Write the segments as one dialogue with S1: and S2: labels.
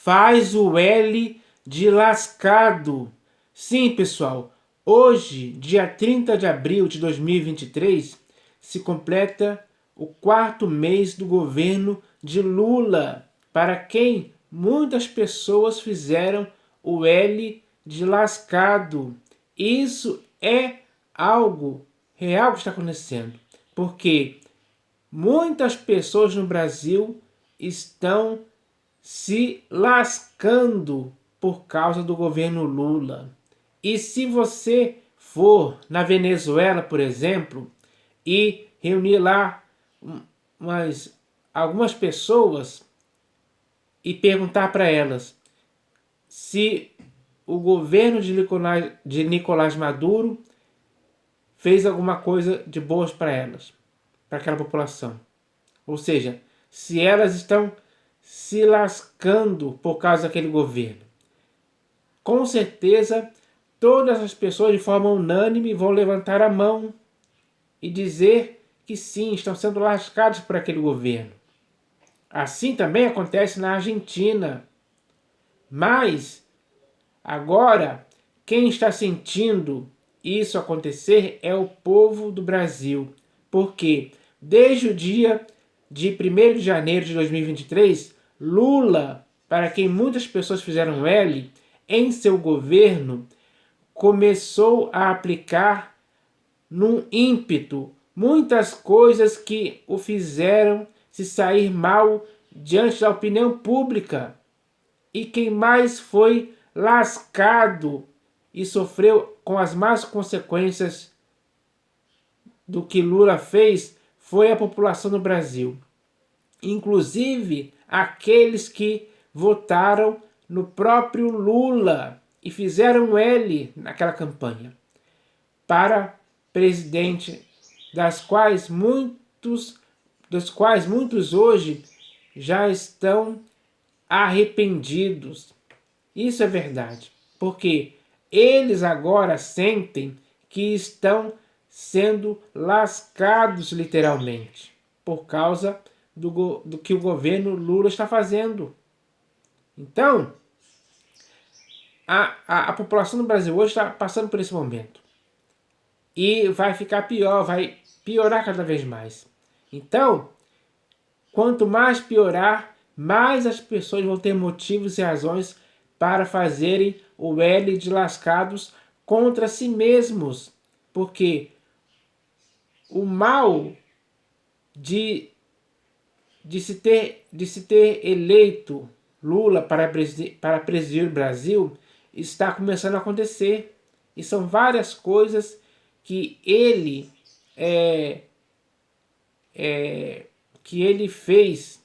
S1: faz o L de lascado. Sim, pessoal, hoje, dia 30 de abril de 2023, se completa o 4º mês do governo de Lula, para quem muitas pessoas fizeram o L de lascado. Isso é algo real que está acontecendo, porque muitas pessoas no Brasil estão se lascando por causa do governo Lula. E se você for na Venezuela, por exemplo, e reunir lá algumas pessoas e perguntar para elas se o governo de Nicolás Maduro fez alguma coisa de boas para elas, para aquela população. Ou seja, se elas estão se lascando por causa daquele governo. Com certeza, todas as pessoas de forma unânime vão levantar a mão e dizer que sim, estão sendo lascados por aquele governo. Assim também acontece na Argentina. Mas, agora, quem está sentindo isso acontecer é o povo do Brasil. Porque desde o dia de 1º de janeiro de 2023, Lula, para quem muitas pessoas fizeram L, em seu governo, começou a aplicar num ímpeto muitas coisas que o fizeram se sair mal diante da opinião pública. E quem mais foi lascado e sofreu com as más consequências do que Lula fez foi a população do Brasil. Inclusive aqueles que votaram no próprio Lula e fizeram L naquela campanha para presidente, dos quais muitos hoje já estão arrependidos. Isso é verdade, porque eles agora sentem que estão sendo lascados literalmente por causa do que o governo Lula está fazendo. Então, a população do Brasil hoje está passando por esse momento. E vai ficar pior, vai piorar cada vez mais. Então, quanto mais piorar, mais as pessoas vão ter motivos e razões para fazerem o L de lascados contra si mesmos. Porque o mal de se ter eleito Lula para presidir o Brasil está começando a acontecer. E são várias coisas que ele fez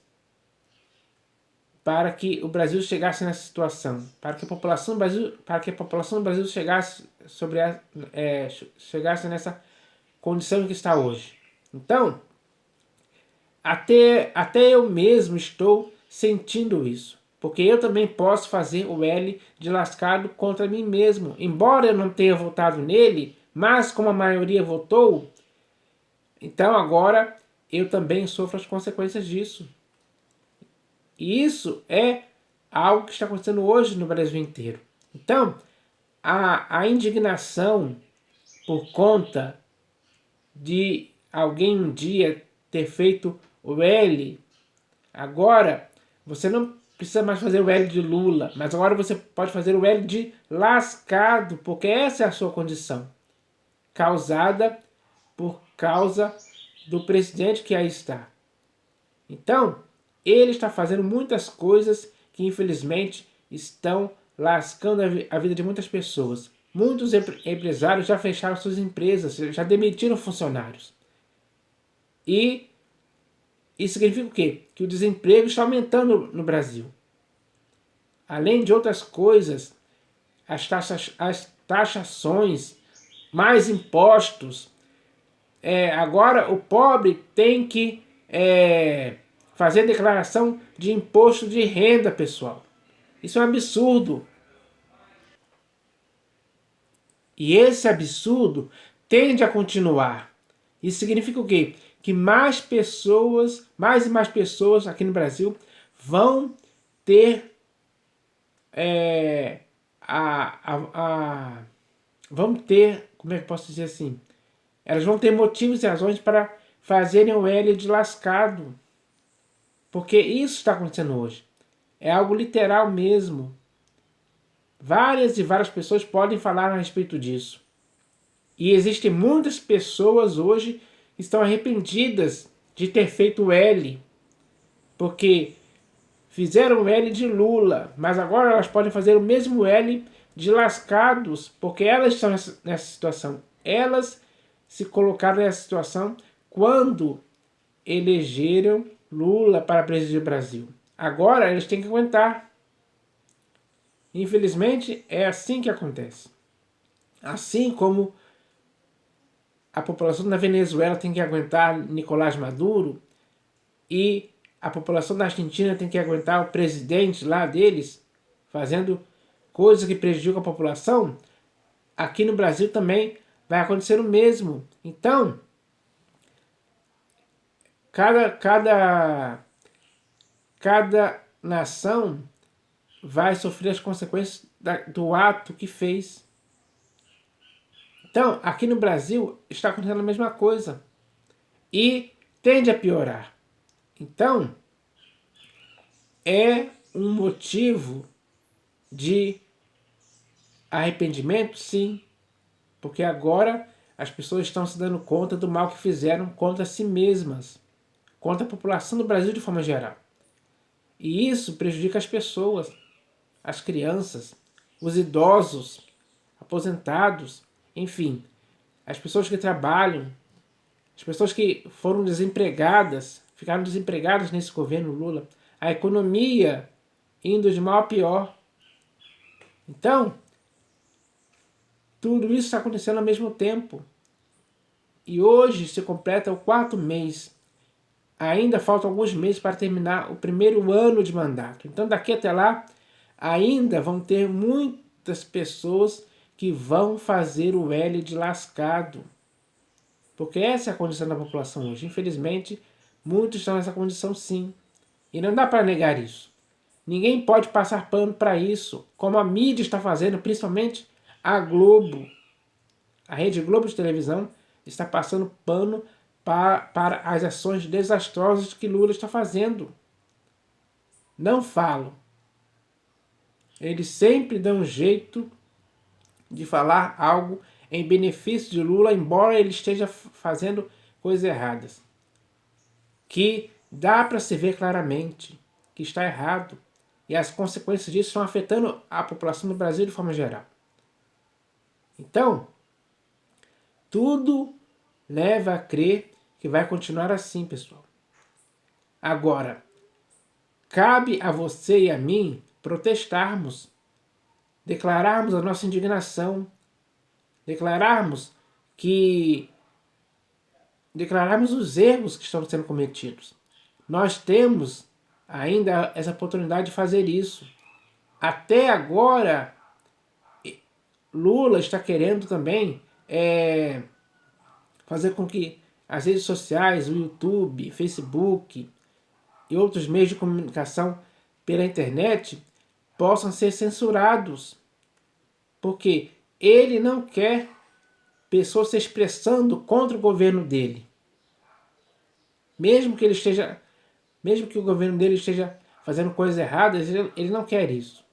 S1: para que o Brasil chegasse nessa situação, para que a população do Brasil chegasse nessa condição em que está hoje. Então, até eu mesmo estou sentindo isso, porque eu também posso fazer o L de lascado contra mim mesmo, embora eu não tenha votado nele, mas como a maioria votou, então agora eu também sofro as consequências disso. E isso é algo que está acontecendo hoje no Brasil inteiro. Então, a indignação por conta de alguém um dia ter feito o L, agora você não precisa mais fazer o L de Lula, mas agora você pode fazer o L de lascado, porque essa é a sua condição, causada por causa do presidente que aí está. Então, ele está fazendo muitas coisas que infelizmente estão lascando a vida de muitas pessoas. Muitos empresários já fecharam suas empresas, já demitiram funcionários. E isso significa o quê? Que o desemprego está aumentando no Brasil. Além de outras coisas, as taxações, mais impostos. Agora o pobre tem que fazer declaração de imposto de renda, pessoal. Isso é um absurdo. E esse absurdo tende a continuar. Isso significa o quê? Que mais e mais pessoas aqui no Brasil vão ter vão ter, como é que eu posso dizer assim? Elas vão ter motivos e razões para fazerem o L de lascado. Porque isso está acontecendo hoje. É algo literal mesmo. Várias e várias pessoas podem falar a respeito disso. E existem muitas pessoas hoje que estão arrependidas de ter feito o L. Porque fizeram o L de Lula, mas agora elas podem fazer o mesmo L de lascados, porque elas estão nessa situação. Elas se colocaram nessa situação quando elegeram Lula para presidir o Brasil. Agora eles têm que aguentar. Infelizmente, é assim que acontece. Assim como a população da Venezuela tem que aguentar Nicolás Maduro e a população da Argentina tem que aguentar o presidente lá deles fazendo coisas que prejudicam a população, aqui no Brasil também vai acontecer o mesmo. Então, cada nação vai sofrer as consequências do ato que fez. Então, aqui no Brasil está acontecendo a mesma coisa e tende a piorar. Então, é um motivo de arrependimento, sim, porque agora as pessoas estão se dando conta do mal que fizeram contra si mesmas, contra a população do Brasil de forma geral. E isso prejudica as pessoas, as crianças, os idosos, aposentados, enfim, as pessoas que trabalham, as pessoas que foram desempregadas, ficaram desempregadas nesse governo Lula, a economia indo de mal a pior. Então, tudo isso está acontecendo ao mesmo tempo. E hoje se completa o 4º mês. Ainda faltam alguns meses para terminar o primeiro ano de mandato. Então, daqui até lá, ainda vão ter muitas pessoas que vão fazer o L de lascado. Porque essa é a condição da população hoje. Infelizmente, muitos estão nessa condição sim. E não dá para negar isso. Ninguém pode passar pano para isso, como a mídia está fazendo, principalmente a Globo. A Rede Globo de televisão está passando pano para as ações desastrosas que Lula está fazendo. Não falam. Eles sempre dão um jeito de falar algo em benefício de Lula, embora ele esteja fazendo coisas erradas. Que dá para se ver claramente que está errado. E as consequências disso estão afetando a população do Brasil de forma geral. Então, tudo leva a crer que vai continuar assim, pessoal. Agora, cabe a você e a mim protestarmos, declararmos a nossa indignação, declararmos os erros que estão sendo cometidos. Nós temos ainda essa oportunidade de fazer isso. Até agora, Lula está querendo também fazer com que as redes sociais, o YouTube, Facebook e outros meios de comunicação pela internet possam ser censurados. Porque ele não quer pessoas se expressando contra o governo dele. Mesmo que o governo dele esteja fazendo coisas erradas, ele não quer isso.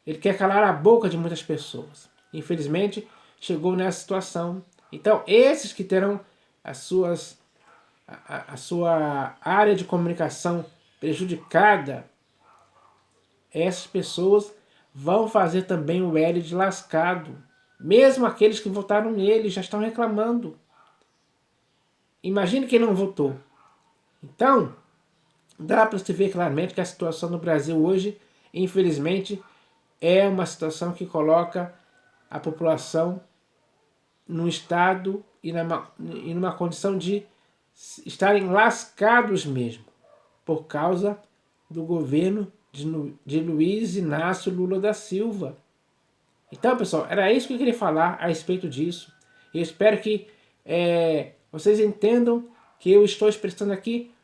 S1: Ele quer calar a boca de muitas pessoas. Infelizmente, chegou nessa situação. Então, esses que terão a sua área de comunicação prejudicada, essas pessoas vão fazer também o L de lascado. Mesmo aqueles que votaram nele já estão reclamando. Imagine quem não votou. Então, dá para se ver claramente que a situação no Brasil hoje, infelizmente, é uma situação que coloca a população num estado e numa condição de estarem lascados mesmo, por causa do governo de Luiz Inácio Lula da Silva. Então, pessoal, era isso que eu queria falar a respeito disso. Eu espero que vocês entendam que eu estou expressando aqui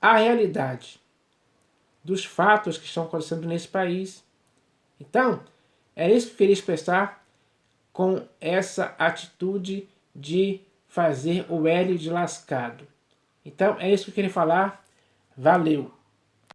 S1: a realidade dos fatos que estão acontecendo nesse país. Então, é isso que eu queria expressar com essa atitude de fazer o L de lascado. Então, é isso que eu queria falar. Valeu!